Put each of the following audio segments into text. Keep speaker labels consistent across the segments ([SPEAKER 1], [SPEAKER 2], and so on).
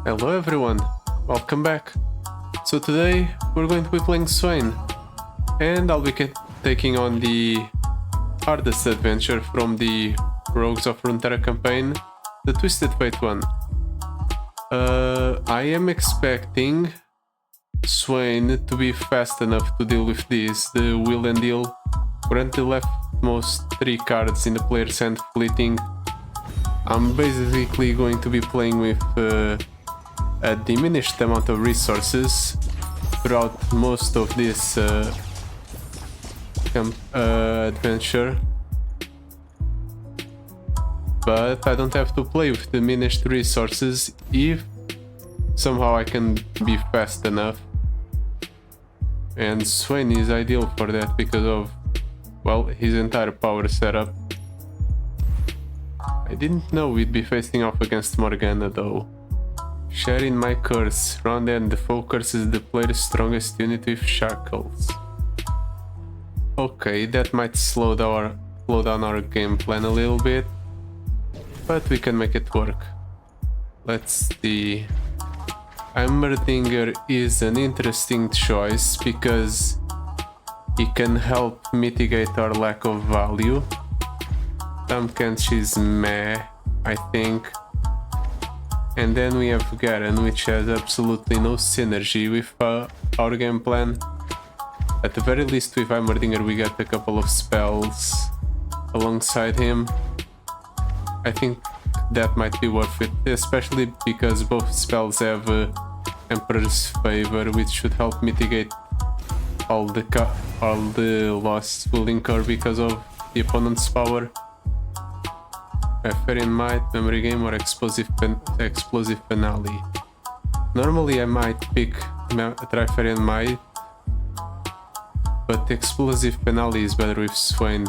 [SPEAKER 1] Hello everyone, welcome back. So today we're going to be playing Swain, and I'll be taking on the hardest adventure from the Rogues of Runeterra campaign, the Twisted Fate one. I am expecting Swain to be fast enough to deal with this. The Will and Deal grant the leftmost 3 cards in the player's hand fleeting. I'm basically going to be playing with a diminished amount of resources throughout most of this adventure, but I don't have to play with diminished resources if somehow I can be fast enough, and Swain is ideal for that because of, well, his entire power setup. I didn't know we'd be facing off against Morgana though. Sharing my curse. Round end, the foe curses the player's strongest unit with shackles. Okay, that might slow down our game plan a little bit, but we can make it work. Let's see. Heimerdinger is an interesting choice because he can help mitigate our lack of value. Tamkench is meh, I think. And then we have Garen, which has absolutely no synergy with our game plan. At the very least with Heimerdinger we got a couple of spells alongside him. I think that might be worth it, especially because both spells have Emperor's Favor, which should help mitigate all the loss we'll incur because of the opponent's power. Trifarian Might, Memory Game, or Explosive Finale. Normally I might pick Trifarian Might, but Explosive Finale is better with Swain.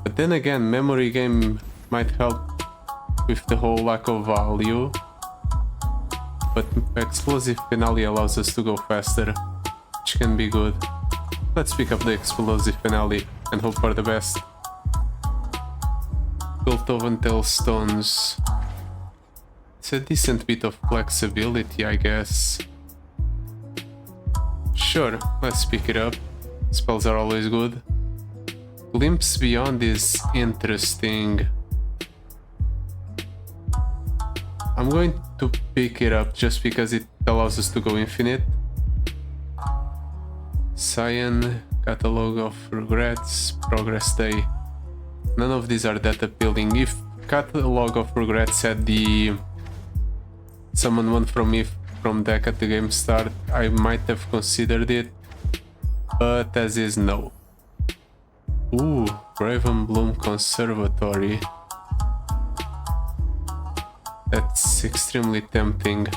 [SPEAKER 1] But then again, Memory Game might help with the whole lack of value, but Explosive Finale allows us to go faster, which can be good. Let's pick up the Explosive Finale and hope for the best. Piltovan Tailstones. It's a decent bit of flexibility, I guess. Sure, let's pick it up. Spells are always good. Glimpse Beyond is interesting. I'm going to pick it up just because it allows us to go infinite. Cyan, Catalog of Regrets, Progress Day. None of these are that appealing. If Catalog of Regrets had the Summon One from me from deck at the game start, I might have considered it, but as is, no. Ooh, Ravenbloom Conservatory. That's extremely tempting.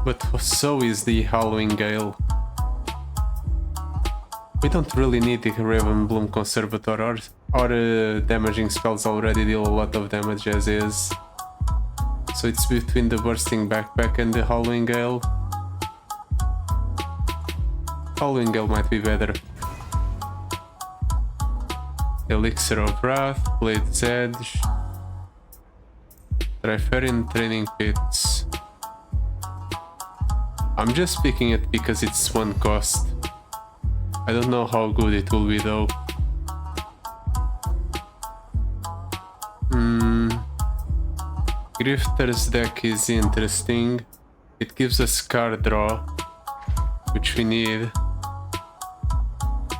[SPEAKER 1] But so is the Hallowing Gale. We don't really need the Ravenbloom Conservator. Our damaging spells already deal a lot of damage as is. So it's between the Bursting Backpack and the Hallowing Gale. Hallowing Gale might be better. Elixir of Wrath, Blade's Edge, Trifarian Training Pits. I'm just picking it because it's 1 cost. I don't know how good it will be though. Grifter's deck is interesting. It gives us card draw, which we need.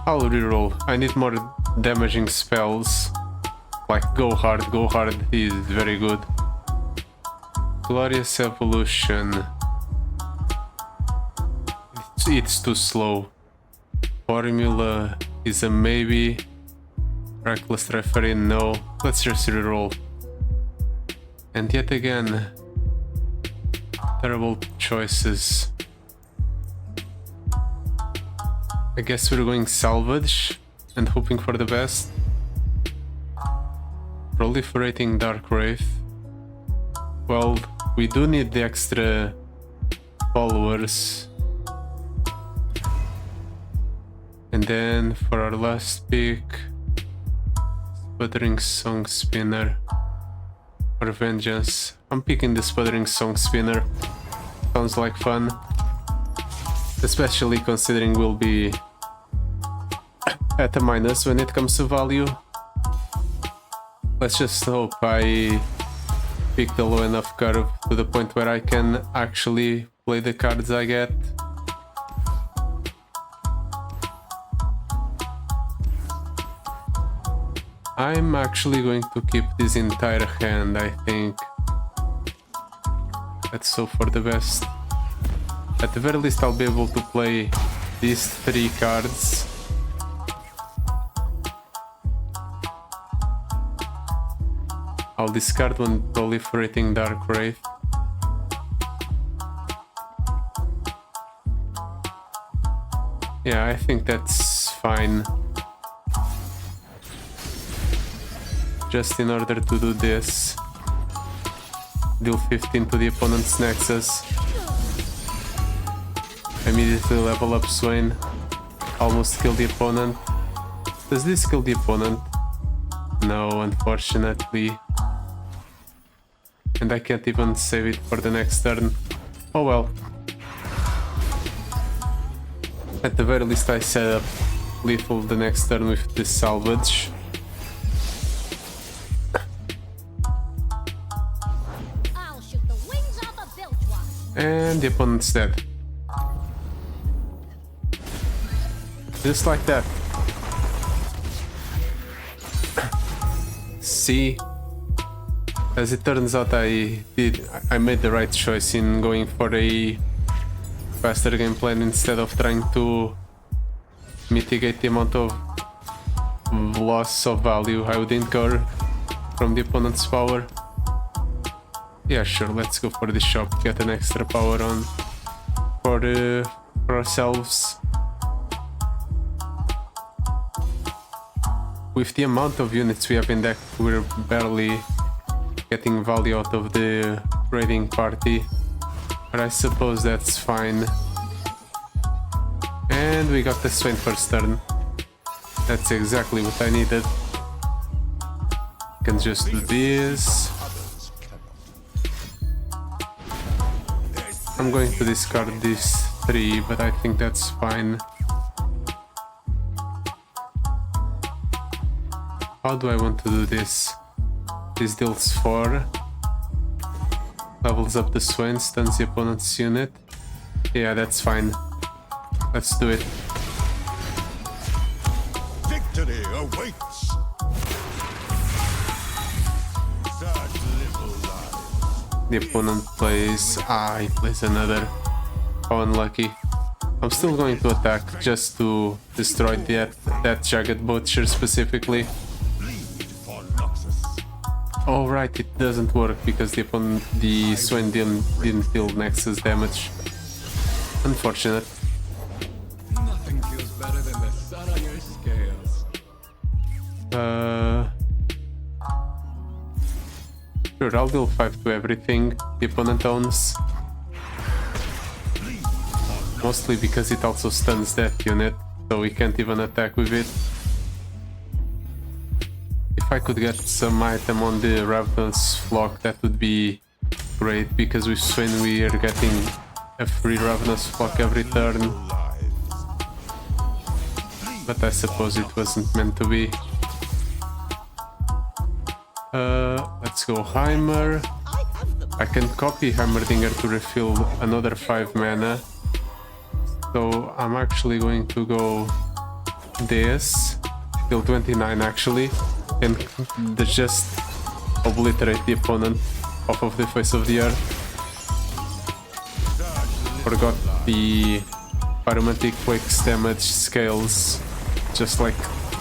[SPEAKER 1] I'll reroll. I need more damaging spells. Like Go Hard is very good. Glorious Evolution. It's too slow. Formula is a maybe. Reckless Referee, no. Let's just reroll. And yet again, terrible choices. I guess we're going Salvage and hoping for the best. Proliferating Dark Wraith. Well, we do need the extra followers. And then for our last pick, Sputtering Song Spinner. or vengeance. I'm picking the Sputtering Song Spinner. Sounds like fun. Especially considering we'll be at a minus when it comes to value. Let's just hope I pick the low enough curve to the point where I can actually play the cards I get. I'm actually going to keep this entire hand, I think. Let's hope for the best. At the very least I'll be able to play these 3 cards. I'll discard one Proliferating Dark Wraith. Yeah, I think that's fine. Just in order to do this, deal 15 to the opponent's Nexus. Immediately level up Swain. Almost kill the opponent. Does this kill the opponent? No, unfortunately. And I can't even save it for the next turn. Oh well. At the very least I set up lethal the next turn with this salvage.
[SPEAKER 2] I'll shoot the wings off a bilge.
[SPEAKER 1] And the opponent's dead. Just like that. See? As it turns out, I made the right choice in going for a faster game plan instead of trying to mitigate the amount of loss of value I would incur from the opponent's power. Yeah, sure, let's go for the shop, get an extra power on for ourselves. With the amount of units we have in deck, we're barely getting value out of the raiding party, but I suppose that's fine. And we got the Swain first turn. That's exactly what I needed. Can just do this. I'm going to discard these 3, but I think that's fine. How do I want to do this? This deals 4, levels up the Swain, stuns the opponent's unit. Yeah, that's fine. Let's do it.
[SPEAKER 3] Victory awaits. Such little lives.
[SPEAKER 1] The opponent plays... he plays another. How unlucky. I'm still going to attack just to destroy that Jagged Butcher specifically. Oh right, it doesn't work because the Swain didn't deal Nexus damage. Unfortunate.
[SPEAKER 4] Nothing feels better than the sun on your scales.
[SPEAKER 1] Sure, I'll deal 5 to everything the opponent owns. Mostly because it also stuns that unit, so we can't even attack with it. If I could get some item on the Ravenous Flock, that would be great, because with Swain we are getting a free Ravenous Flock every turn. But I suppose it wasn't meant to be. Let's go Heimer. I can copy Heimerdinger to refill another 5 mana. So I'm actually going to go this, till 29 actually, and just obliterate the opponent off of the face of the earth. Forgot the Pyromantic Quake's damage scales, just like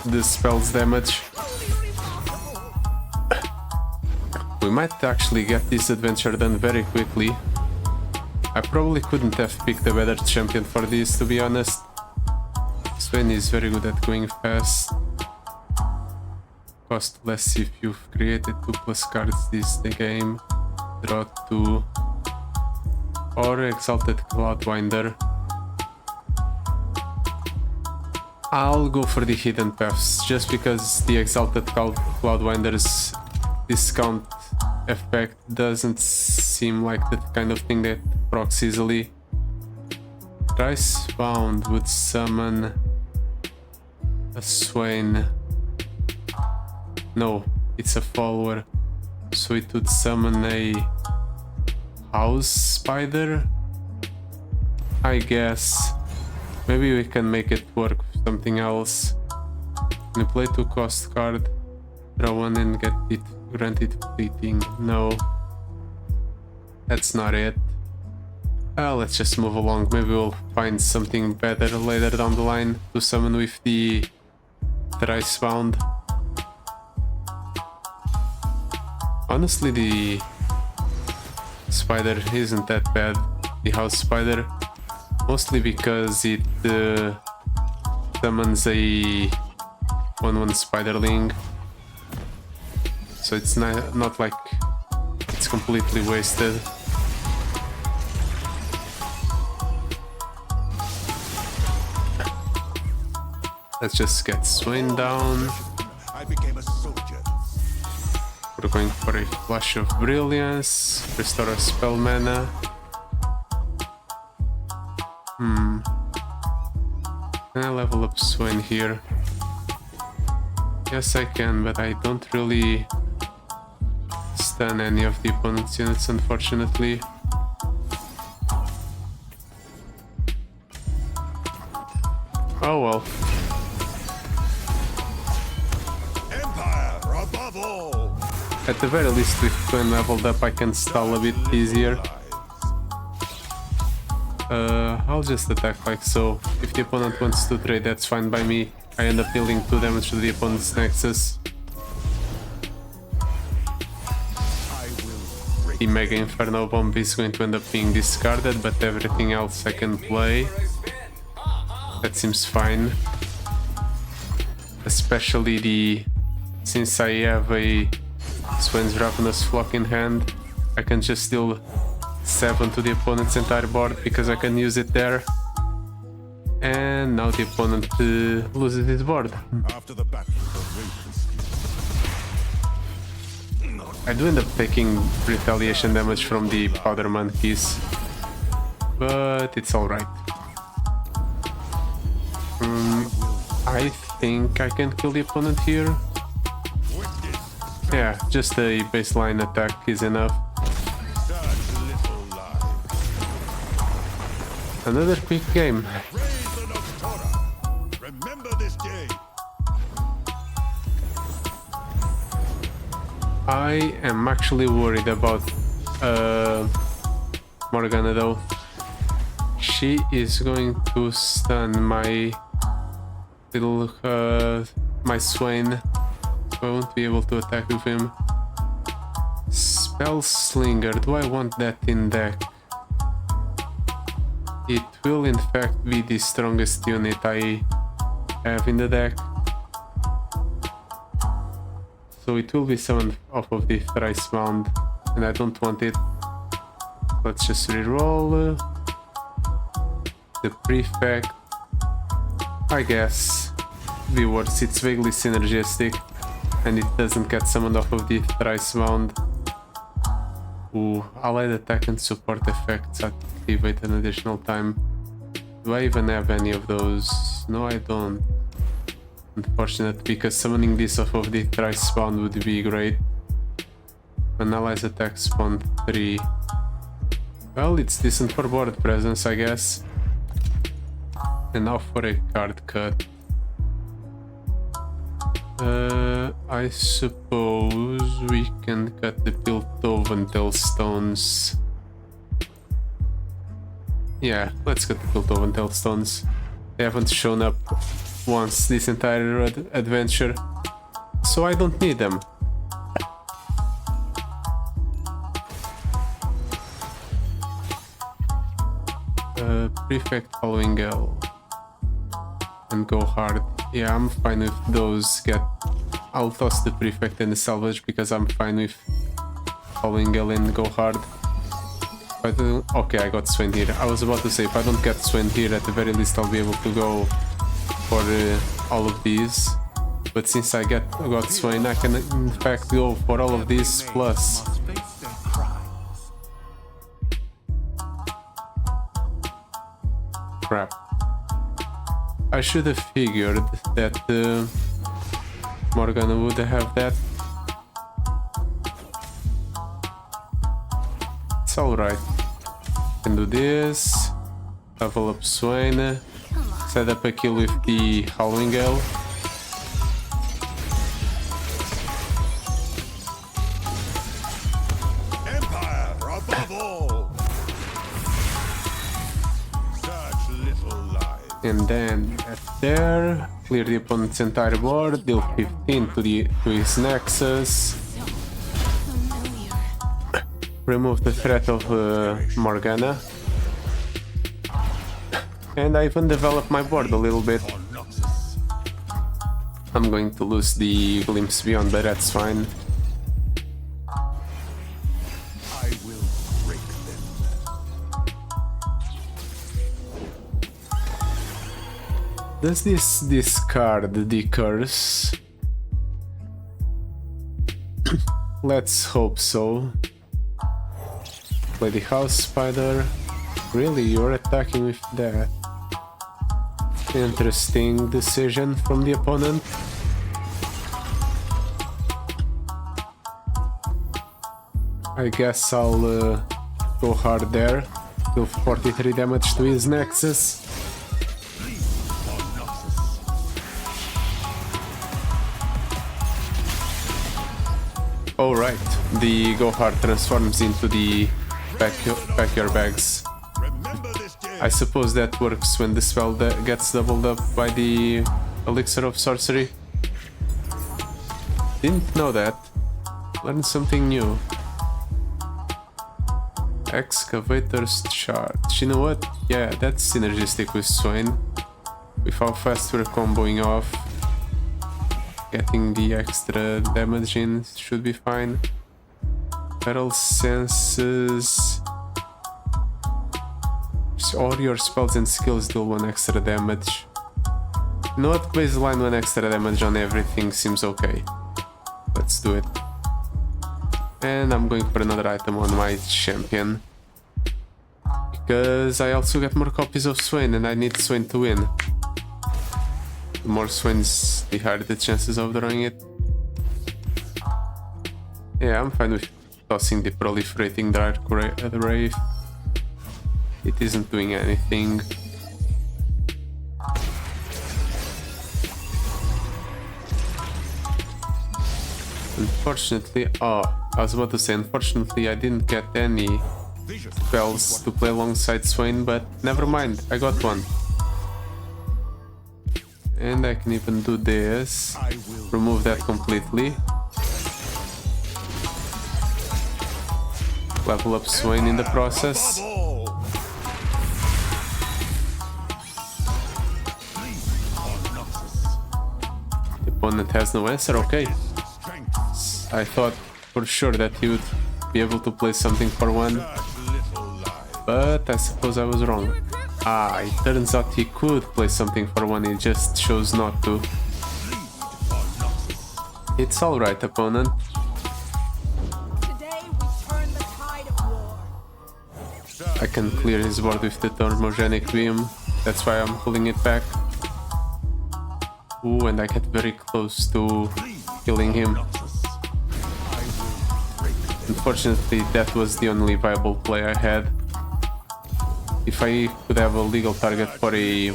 [SPEAKER 1] the spell's damage. We might actually get this adventure done very quickly. I probably couldn't have picked a better champion for this, to be honest. Swain is very good at going fast. Cost less if you've created 2+ cards this the game. Draw 2. Or Exalted Cloudwinder. I'll go for the Hidden Paths, just because the Exalted Cloudwinder's discount effect doesn't seem like the kind of thing that procs easily. Thrice Bound would summon a Swain. No, it's a follower. So it would summon a house spider. I guess. Maybe we can make it work with something else. When you play 2 cost card, draw 1 and get it granted fleeting. No. That's not it. Let's just move along. Maybe we'll find something better later down the line to summon with the Thrice Bound. Honestly, the spider isn't that bad, the house spider, mostly because it summons a 1/1 spiderling, so it's not like it's completely wasted. Let's just get Swain down.
[SPEAKER 3] I became a soldier.
[SPEAKER 1] We're going for a Flash of Brilliance, restore our spell mana. Can I level up Swain here? Yes, I can, but I don't really stun any of the opponent's units, unfortunately. Oh well.
[SPEAKER 3] Empire above all.
[SPEAKER 1] At the very least, with Swain leveled up, I can stall a bit easier. I'll just attack like so. If the opponent wants to trade, that's fine by me. I end up dealing 2 damage to the opponent's Nexus. The Mega Inferno Bomb is going to end up being discarded, but everything else I can play. That seems fine. Especially the... since I have a Swain's Ravenous Flock in hand, I can just deal 7 to the opponent's entire board because I can use it there. And now the opponent loses his board.
[SPEAKER 3] After the battle
[SPEAKER 1] I do end up taking retaliation damage from the Powder Monkeys, but it's alright. I think I can kill the opponent here. Yeah, just a baseline attack is enough. Another quick game.
[SPEAKER 3] Remember this day.
[SPEAKER 1] I am actually worried about Morgana though. She is going to stun my little my Swain. I won't be able to attack with him. Spell Slinger, do I want that in deck? It will in fact be the strongest unit I have in the deck. So it will be summoned off of the Thrice Bound, and I don't want it. Let's just reroll. The Prefect, I guess, be worse. It's vaguely synergistic, and it doesn't get summoned off of the Thrice Bound. Ooh, allied attack and support effects activate an additional time. Do I even have any of those? No, I don't. Unfortunate, because summoning this off of the Thrice Bound would be great. When allies attack spawn 3. Well, it's decent for board presence, I guess. And now for a card cut. I suppose we can cut the Piltovan Stones. Yeah, let's cut the Piltovan Stones. They haven't shown up once this entire adventure, so I don't need them. Prefect following L and go hard. Yeah, I'm fine with those. I'll toss the Prefect and the Salvage because I'm fine with following L and go hard. Okay, I got Swain here. I was about to say, if I don't get Swain here, at the very least I'll be able to go for all of these. But since I got Swain, I can in fact go for all of these plus crap. I should have figured that Morgana would have that. It's alright. Can do this. Level up Swain. Set up a kill with the Howling Gale.
[SPEAKER 3] Empire above all. Such little lies.
[SPEAKER 1] And then at there, clear the opponent's entire board, deal 15 to his Nexus. Remove the threat of Morgana. And I even developed my board a little bit. I'm going to lose the Glimpse Beyond, but that's fine.
[SPEAKER 3] I will break them.
[SPEAKER 1] Does this discard the curse? Let's hope so. Play the House Spider. Really, you're attacking with that? Interesting decision from the opponent. I guess I'll go hard there. Deal 43 damage to his Nexus. Alright, the Go Hard transforms into the pack your bags.
[SPEAKER 3] Remember this day.
[SPEAKER 1] I suppose that works when the spell gets doubled up by the Elixir of Sorcery. Didn't know that. Learned something new. Excavator's Charge. You know what? Yeah, that's synergistic with Swain. With how fast we're comboing off. Getting the extra damage in should be fine. Feral Senses. All your spells and skills deal 1 extra damage. Not baseline 1 extra damage on everything seems okay. Let's do it. And I'm going for another item on my champion. Because I also get more copies of Swain and I need Swain to win. The more Swains, the higher the chances of drawing it. Yeah, I'm fine with tossing the proliferating Dark Wraith. It isn't doing anything. Unfortunately, I was about to say, unfortunately I didn't get any spells to play alongside Swain, but never mind, I got one. And I can even do this, remove that completely. Level up Swain in the process. The opponent has no answer, okay. I thought for sure that he would be able to play something for 1, but I suppose I was wrong. It turns out he could play something for 1, he just chose not to. It's alright, opponent.
[SPEAKER 2] Today we turn the tide of war.
[SPEAKER 1] I can clear his board with the Thermogenic Beam, that's why I'm pulling it back. Ooh, and I get very close to killing him. Unfortunately, that was the only viable play I had. If I could have a legal target for a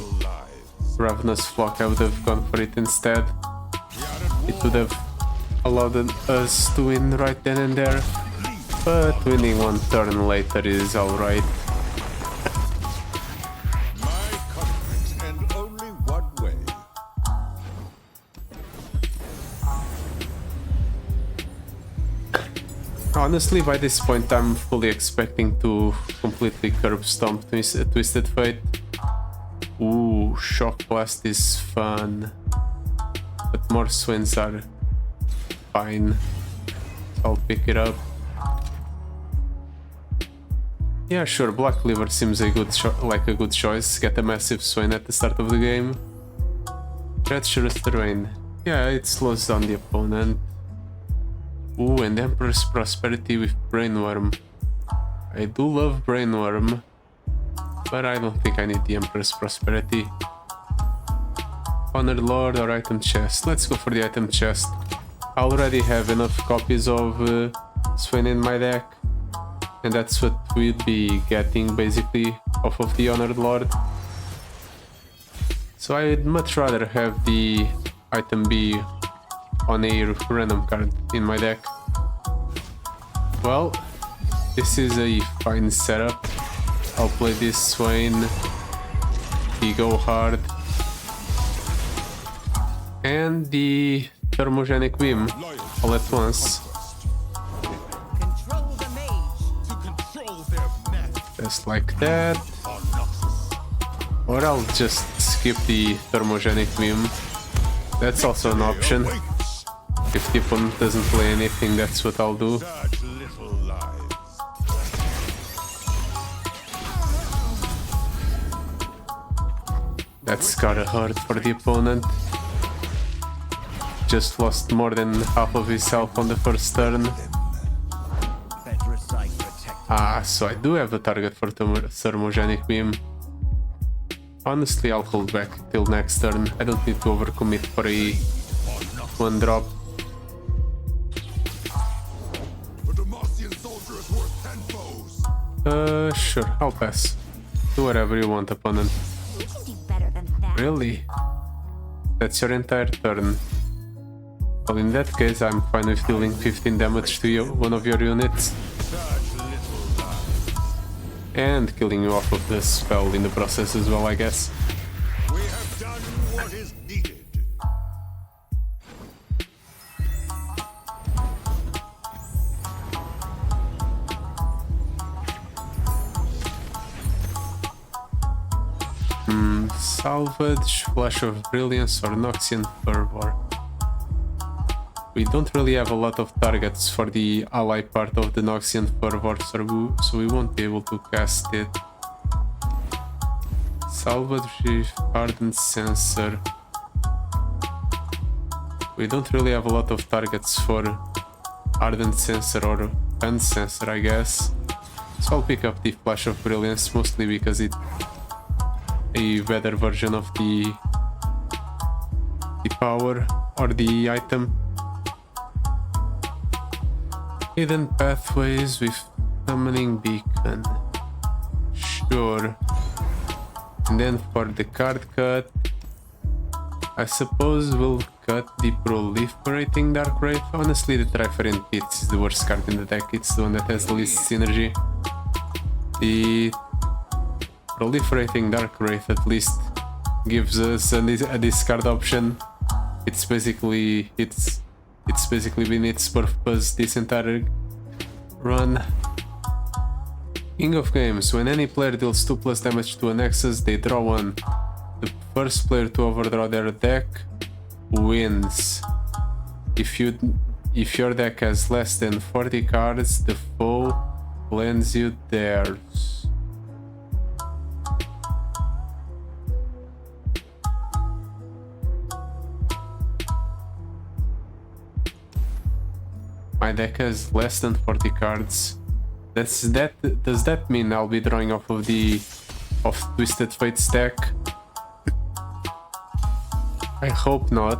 [SPEAKER 1] Ravenous Flock, I would have gone for it instead. It would have allowed us to win right then and there, but winning 1 turn later is alright.
[SPEAKER 3] My conflict and only one way.
[SPEAKER 1] Honestly, by this point I'm fully expecting to completely curb stomp Twisted Fate. Ooh, Shock Blast is fun. But more Swains are fine. I'll pick it up. Yeah, sure, Black Cleaver seems a good choice. Get a massive Swain at the start of the game. Treacherous Terrain. Yeah, it slows down the opponent. Ooh, and Emperor's Prosperity with Brainworm. I do love Brainworm. but I don't think I need the Emperor's Prosperity. Honored Lord or item chest. Let's go for the item chest. I already have enough copies of Swain in my deck, and that's what we'll be getting basically off of the Honored Lord. So I'd much rather have the item be on a random card in my deck. Well, this is a fine setup. I'll play this Swain, he go hard, and the Thermogenic Beam all at once.
[SPEAKER 3] Control the mage to control their method.
[SPEAKER 1] Just like that. Or I'll just skip the Thermogenic Beam. That's also an option. If the opponent doesn't play anything, that's what I'll do.
[SPEAKER 3] Such little lives.
[SPEAKER 1] That's gotta hurt for the opponent. Just lost more than half of his health on the first turn.
[SPEAKER 3] Better sight protect.
[SPEAKER 1] Ah, so I do have a target for Thermogenic Beam. Honestly, I'll hold back till next turn. I don't need to overcommit for a 1-drop.
[SPEAKER 3] But a Martian soldier is worth 10 foes.
[SPEAKER 1] Sure, I'll pass. Do whatever you want, opponent.
[SPEAKER 2] You can do better than that.
[SPEAKER 1] Really? That's your entire turn. Well, in that case, I'm fine with dealing 15 damage to one of your units. And killing you off of the spell in the process as well, I guess.
[SPEAKER 3] We have done what is needed.
[SPEAKER 1] Salvage, Flash of Brilliance, or Noxian Fervor. We don't really have a lot of targets for the ally part of the Noxian Fervor, so we won't be able to cast it. Salvage, Ardent Sensor. We don't really have a lot of targets for Ardent Sensor or Unsensor, I guess. So I'll pick up the Flash of Brilliance, mostly because it's a better version of the power or the item. Hidden Pathways with Summoning Beacon. Sure. And then for the card cut, I suppose we'll cut the Proliferating Dark Wraith. Honestly, the Triferent Pits is the worst card in the deck. It's the one that has the least synergy. The Proliferating Dark Wraith at least gives us a discard option. It's basically been its purpose this entire run. King of Games. When any player deals 2+ damage to a Nexus, they draw 1. The first player to overdraw their deck wins. If your deck has less than 40 cards, the foe lends you theirs. My deck has less than 40 cards. Does that mean I'll be drawing off of Twisted Fate's deck? I hope not.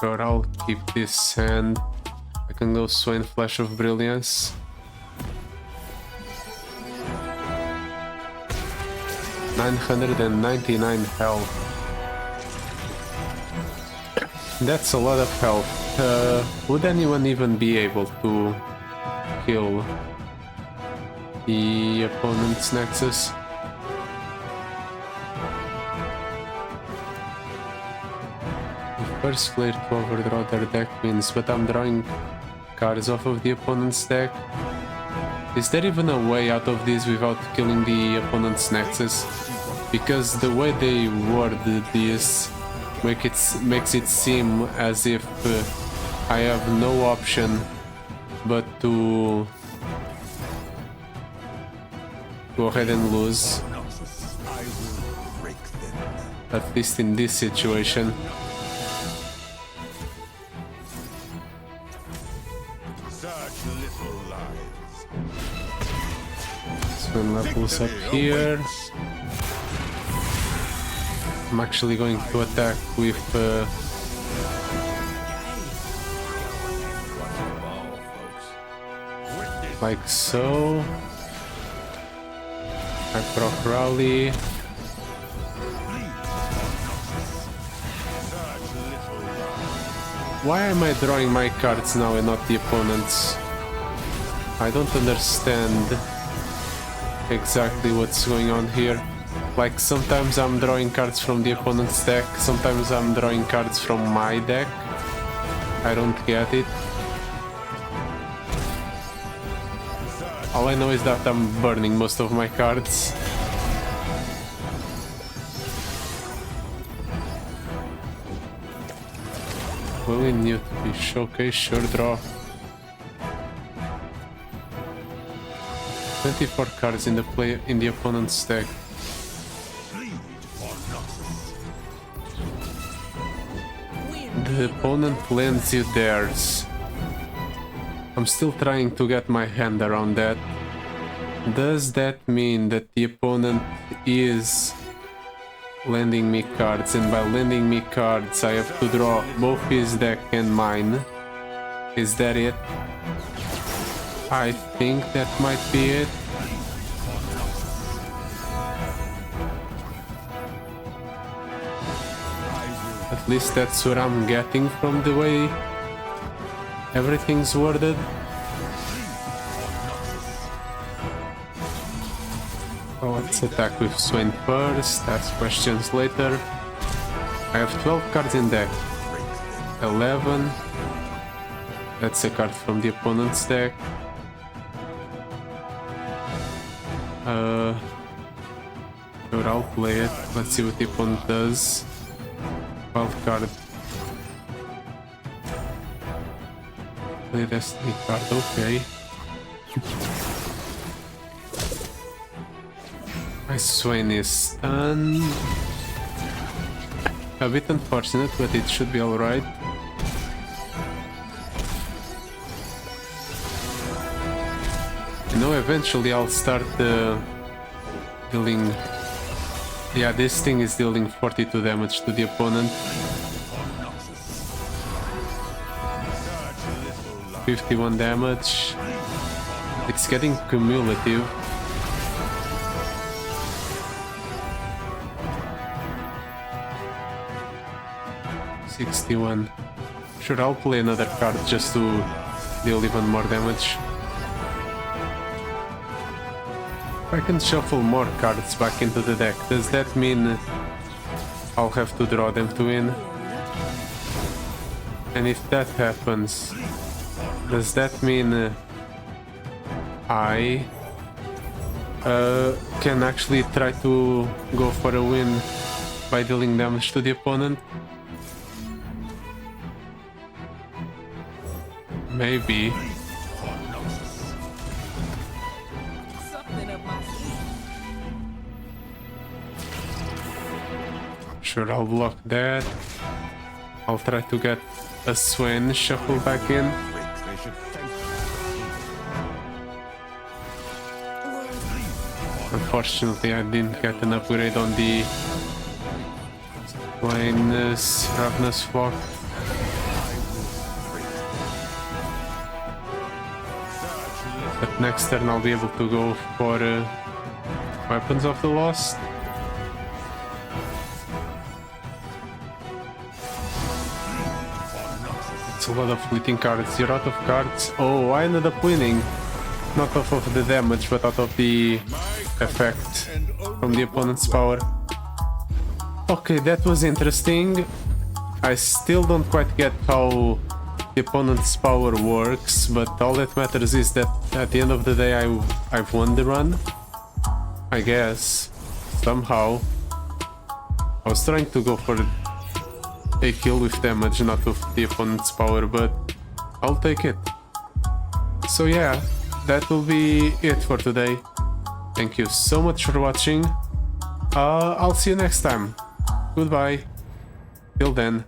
[SPEAKER 1] Sure, I'll keep this hand. I can go Swain Flash of Brilliance. $999 health. That's a lot of health. Would anyone even be able to kill the opponent's Nexus? The first player to overdraw their deck wins, but I'm drawing cards off of the opponent's deck. Is there even a way out of this without killing the opponent's Nexus? Because the way they worded this makes it seem as if I have no option but to go ahead and lose, at least in this situation.
[SPEAKER 3] Such little lies.
[SPEAKER 1] Swim levels up here. I'm actually going to attack with like so. I proc rally. Why am I drawing my cards now and not the opponent's? I don't understand exactly what's going on here. Like sometimes I'm drawing cards from the opponent's deck, sometimes I'm drawing cards from my deck. I don't get it. All I know is that I'm burning most of my cards. Really new to be showcase, sure draw. 24 cards in the opponent's deck. The opponent lends you theirs. I'm still trying to get my hand around that. Does that mean that the opponent is lending me cards, and by lending me cards I have to draw both his deck and mine? Is that it? I think that might be it. At least that's what I'm getting from the way everything's worded. Oh, let's attack with Swain first, ask questions later. I have 12 cards in deck. 11. That's a card from the opponent's deck. Sure, I'll play it. Let's see what the opponent does. 12 card. Play Destiny card, okay. My Swain is stunned. A bit unfortunate, but it should be alright. You know, eventually I'll start dealing... Yeah, this thing is dealing 42 damage to the opponent. 51 damage. It's getting cumulative. $61. Sure, I'll play another card just to deal even more damage. If I can shuffle more cards back into the deck, does that mean I'll have to draw them to win? And if that happens, does that mean I can actually try to go for a win by dealing damage to the opponent? Maybe. Sure, I'll block that. I'll try to get a Swain shuffle back in. Unfortunately, I didn't get an upgrade on the Swain's Ravenous Flock. But next turn I'll be able to go for Weapons of the Lost. It's a lot of fleeting cards. You're out of cards. Oh, I ended up winning. Not off of the damage, but out of the effect from the opponent's power. Okay, that was interesting. I still don't quite get how the opponent's power works, but all that matters is that at the end of the day I've won the run. I guess. Somehow. I was trying to go for a kill with damage, not with the opponent's power, but I'll take it. So yeah, that will be it for today. Thank you so much for watching. I'll see you next time. Goodbye. Till then.